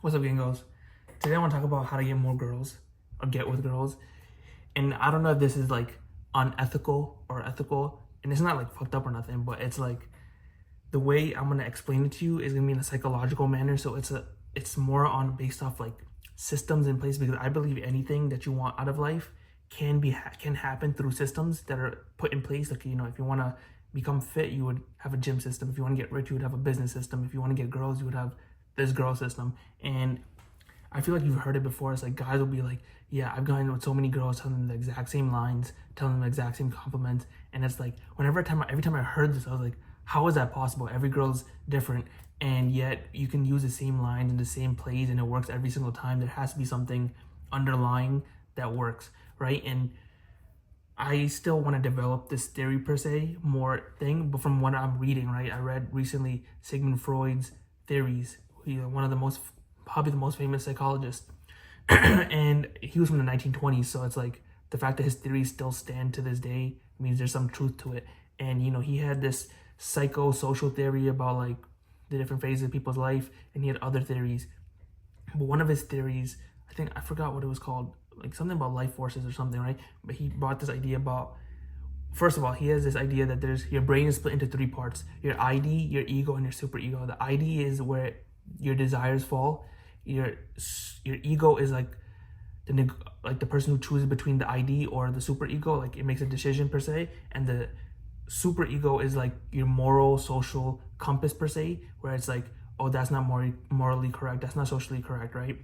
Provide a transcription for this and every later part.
What's up, gringos? Today I want to talk about how to get more girls or get with girls. And I don't know if this is like unethical or ethical, and it's not like fucked up or nothing, but it's like the way I'm gonna explain it to you is gonna be in a psychological manner. So it's more on based off like systems in place, because I believe anything that you want out of life can happen through systems that are put in place. Like, if you want to become fit, you would have a gym system. If you want to get rich, you would have a business system. If you want to get girls, you would have this girl system. And I feel like you've heard it before. It's like guys will be like, yeah, I've gone with so many girls telling them the exact same lines, telling them the exact same compliments. And it's like, every time I heard this, I was like, how is that possible? Every girl's different. And yet you can use the same lines and the same plays and it works every single time. There has to be something underlying that works, right? And I still want to develop this theory per se, more thing, but from what I'm reading, right? I read recently Sigmund Freud's theories. He's one of the most, probably the most famous psychologist. And he was from the 1920s, so it's like the fact that his theories still stand to this day means there's some truth to it. And he had this psychosocial theory about like the different phases of people's life, and he had other theories. But one of his theories, I forgot what it was called, like something about life forces or something, right? But he brought this idea about, first of all, he has this idea that your brain is split into three parts: your ID, your ego, and your superego. The ID is where your desires fall. Your ego is like the person who chooses between the ID or the superego, like it makes a decision per se. And the superego is like your moral, social compass per se, where it's like, oh, that's not morally correct, that's not socially correct, right?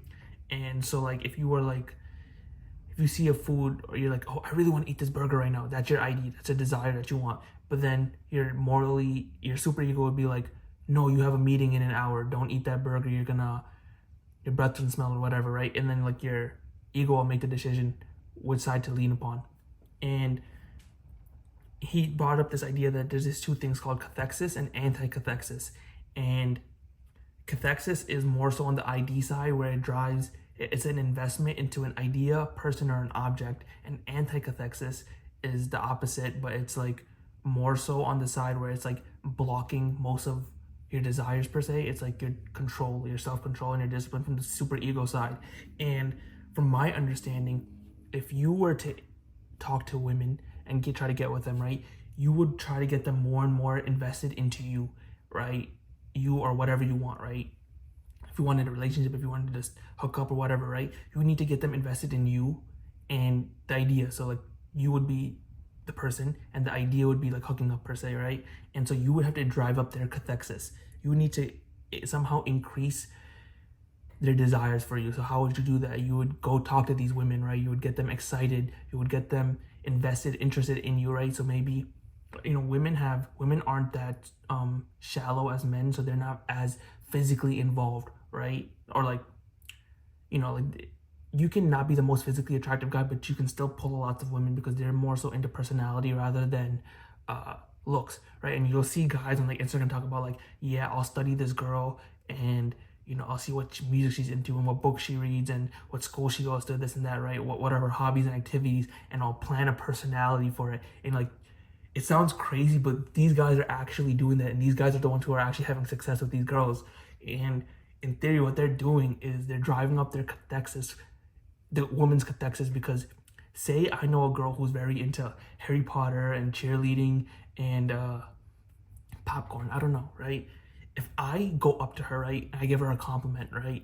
And so like if you see a food or you're like, oh, I really want to eat this burger right now, that's your ID, that's a desire that you want. But then your superego would be like, no, you have a meeting in an hour, don't eat that burger, your breath doesn't smell or whatever, right? And then like your ego will make the decision which side to lean upon. And he brought up this idea that there's these two things called cathexis and anti-cathexis. And cathexis is more so on the ID side, where it's an investment into an idea, person, or an object. And anti-cathexis is the opposite, but it's like more so on the side where it's like blocking most of your desires per se. It's like your control, your self-control, and your discipline from the super ego side. And from my understanding, if you were to talk to women and try to get with them, right, you would try to get them more and more invested into you, right? You or whatever you want, right? If you wanted a relationship, if you wanted to just hook up or whatever, right, you need to get them invested in you and the idea. So like you would be the person and the idea would be like hooking up per se, right? And so you would have to drive up their cathexis. You would need to somehow increase their desires for you. So how would you do that? You would go talk to these women, right? You would get them excited, you would get them invested, interested in you, right? So maybe women aren't that shallow as men, so they're not as physically involved, right? Or like you can not be the most physically attractive guy, but you can still pull lots of women because they're more so into personality rather than looks, right? And you'll see guys on like Instagram talk about like, yeah, I'll study this girl and I'll see what music she's into and what books she reads and what school she goes to, this and that, right? What are her hobbies and activities, and I'll plan a personality for it. And like, it sounds crazy, but these guys are actually doing that, and these guys are the ones who are actually having success with these girls. And in theory, what they're doing is they're driving up their cathexis, the woman's cathexis, because say I know a girl who's very into Harry Potter and cheerleading and popcorn, I don't know, right? If I go up to her, right, and I give her a compliment, right,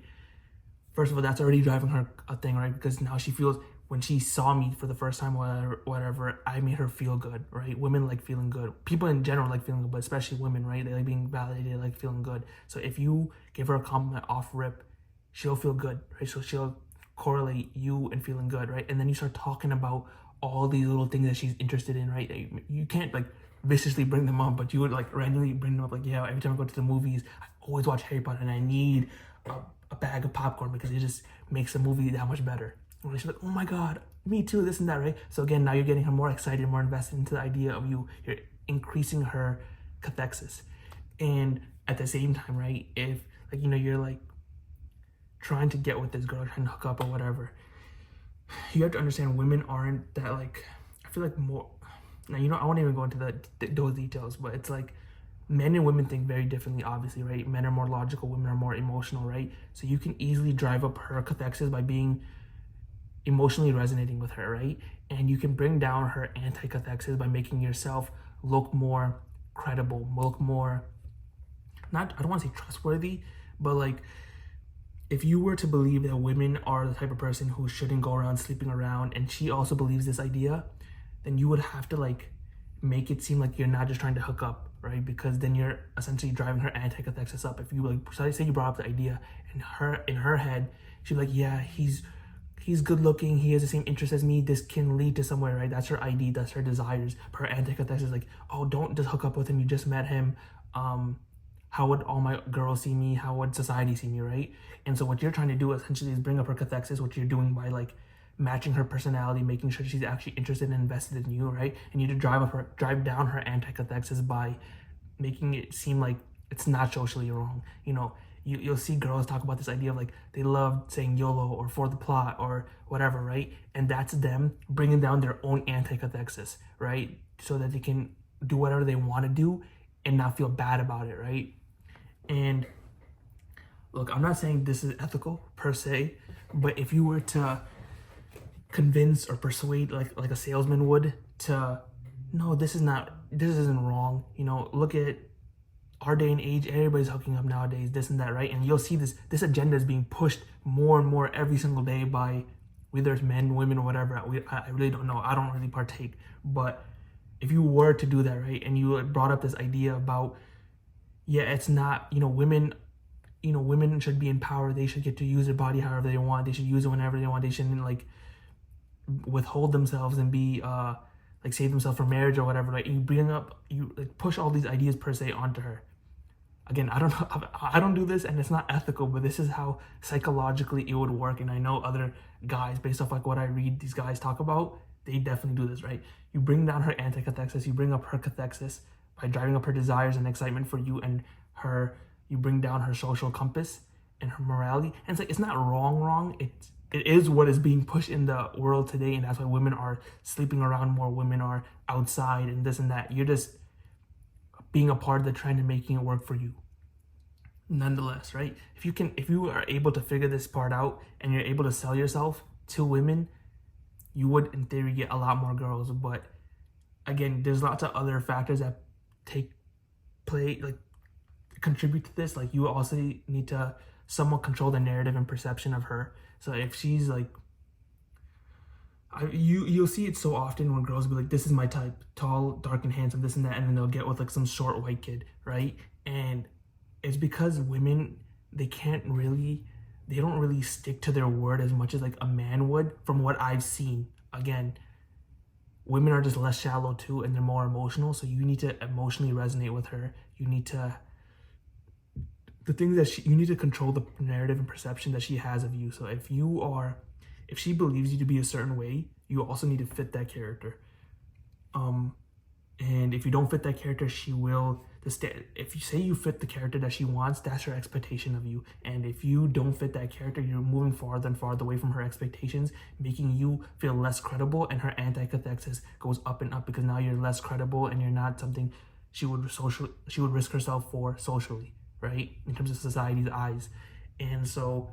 first of all, that's already driving her a thing, right? Because now she feels, when she saw me for the first time, whatever, I made her feel good, right? Women like feeling good. People in general like feeling good, but especially women, right? They like being validated, they like feeling good. So if you give her a compliment off rip, she'll feel good, right? So she'll correlate you and feeling good, right? And then you start talking about all these little things that she's interested in, right? You can't like viciously bring them up, but you would like randomly bring them up, like, yeah, every time I go to the movies, I always watch Harry Potter and I need a bag of popcorn because it just makes the movie that much better. And she's like, oh my god, me too, this and that, right? So again, now you're getting her more excited, more invested into the idea of you. You're increasing her cathexis. And at the same time, right, if like you're like trying to get with this girl, trying to hook up or whatever, you have to understand women aren't that like, I feel like more, now I won't even go into those details, but it's like men and women think very differently, obviously, right? Men are more logical, women are more emotional, right? So you can easily drive up her cathexis by being emotionally resonating with her, right? And you can bring down her anti-cathexis by making yourself look more credible, look more, not, I don't want to say trustworthy, but like, if you were to believe that women are the type of person who shouldn't go around sleeping around, and she also believes this idea, then you would have to like make it seem like you're not just trying to hook up, right? Because then you're essentially driving her anti-cathexis up. If you like, say you brought up the idea, and in her head, she's like, yeah, he's good looking, he has the same interests as me, this can lead to somewhere, right? That's her ID, that's her desires. But her anti-cathexis is like, oh, don't just hook up with him, you just met him. How would all my girls see me? How would society see me, right? And so what you're trying to do essentially is bring up her cathexis, what you're doing by like matching her personality, making sure she's actually interested and invested in you, right? And you need to drive down her anti-cathexis by making it seem like it's not socially wrong. You know, you'll see girls talk about this idea of like they love saying YOLO or for the plot or whatever, right? And that's them bringing down their own anti-cathexis, right? So that they can do whatever they want to do and not feel bad about it, right? And look, I'm not saying this is ethical per se, but if you were to convince or persuade like a salesman would to, no, this isn't wrong. You know, look at our day and age, everybody's hooking up nowadays, this and that, right? And you'll see this agenda is being pushed more and more every single day by whether it's men, women, or whatever. I really don't know. I don't really partake. But if you were to do that, right, and you brought up this idea about, yeah, it's not, women should be empowered. They should get to use their body however they want. They should use it whenever they want. They shouldn't like withhold themselves and be like save themselves for marriage or whatever. Like you like push all these ideas per se onto her. Again, I don't know. I don't do this, and it's not ethical. But this is how psychologically it would work. And I know other guys, based off like what I read, these guys talk about, they definitely do this, right? You bring down her anti-cathexis. You bring up her cathexis by driving up her desires and excitement for you and her. You bring down her social compass and her morality. And it's like, it's not wrong. It is what is being pushed in the world today, and that's why women are sleeping around more. Women are outside and this and that. You're just being a part of the trend and making it work for you. Nonetheless, right? If you are able to figure this part out and you're able to sell yourself to women, you would, in theory, get a lot more girls. But again, there's lots of other factors that contribute to this. Like, you also need to somewhat control the narrative and perception of her. So if she's like, you'll see it so often when girls be like, this is my type, tall, dark, and handsome, this and that, and then they'll get with like some short white kid, right? And it's because women, they don't really stick to their word as much as like a man would, from what I've seen. Again, women are just less shallow too, and they're more emotional. So you need to emotionally resonate with her. You need to you need to control the narrative and perception that she has of you. So if she believes you to be a certain way, you also need to fit that character. And if you don't fit that character, she will. If you say you fit the character that she wants, that's her expectation of you. And if you don't fit that character, you're moving farther and farther away from her expectations, making you feel less credible. And her anti-cathexis goes up and up because now you're less credible and you're not something she would risk herself for socially, right? In terms of society's eyes. And so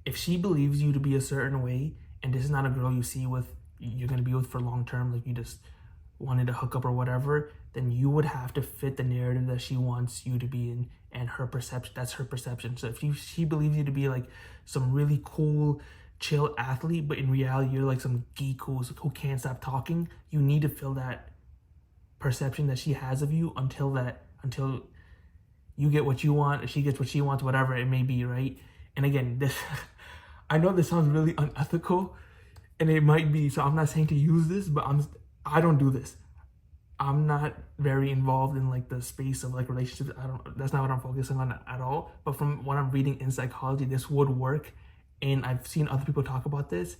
if she believes you to be a certain way, and this is not a girl you're going to be with for long term, like you just wanted to hook up or whatever, then you would have to fit the narrative that she wants you to be in, and her perception. That's her perception. So if she believes you to be like some really cool, chill athlete, but in reality you're like some geek who can't stop talking, you need to fill that perception that she has of you until you get what you want, or she gets what she wants, whatever it may be, right? And again, this I know this sounds really unethical, and it might be, so I'm not saying to use this, but I don't do this. I'm not very involved in like the space of like relationships. That's not what I'm focusing on at all. But from what I'm reading in psychology, this would work. And I've seen other people talk about this.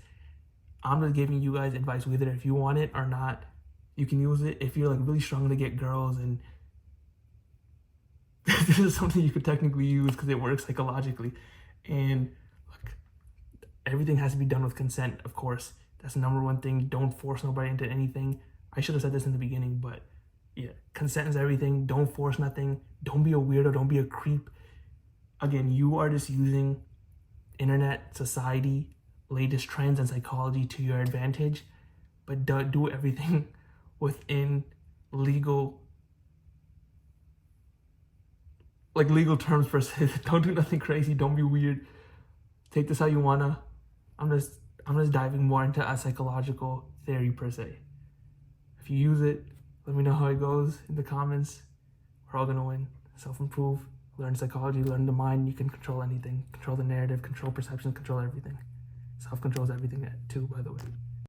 I'm just giving you guys advice, whether if you want it or not, you can use it. If you're like really struggling to get girls, and this is something you could technically use because it works psychologically. And look, everything has to be done with consent, of course. That's the number one thing. Don't force nobody into anything. I should have said this in the beginning, but Yeah, consent is everything. Don't force nothing. Don't be a weirdo. Don't be a creep. Again, you are just using internet, society, latest trends, and psychology to your advantage, but do everything within legal, like legal terms per se. Don't do nothing crazy. Don't be weird. Take this how you wanna. I'm just diving more into a psychological theory per se. If you use it, let me know how it goes in the comments. We're all gonna win. Self-improve, learn psychology, learn the mind. You can control anything. Control the narrative, control perception, control everything. Self-control is everything too, by the way.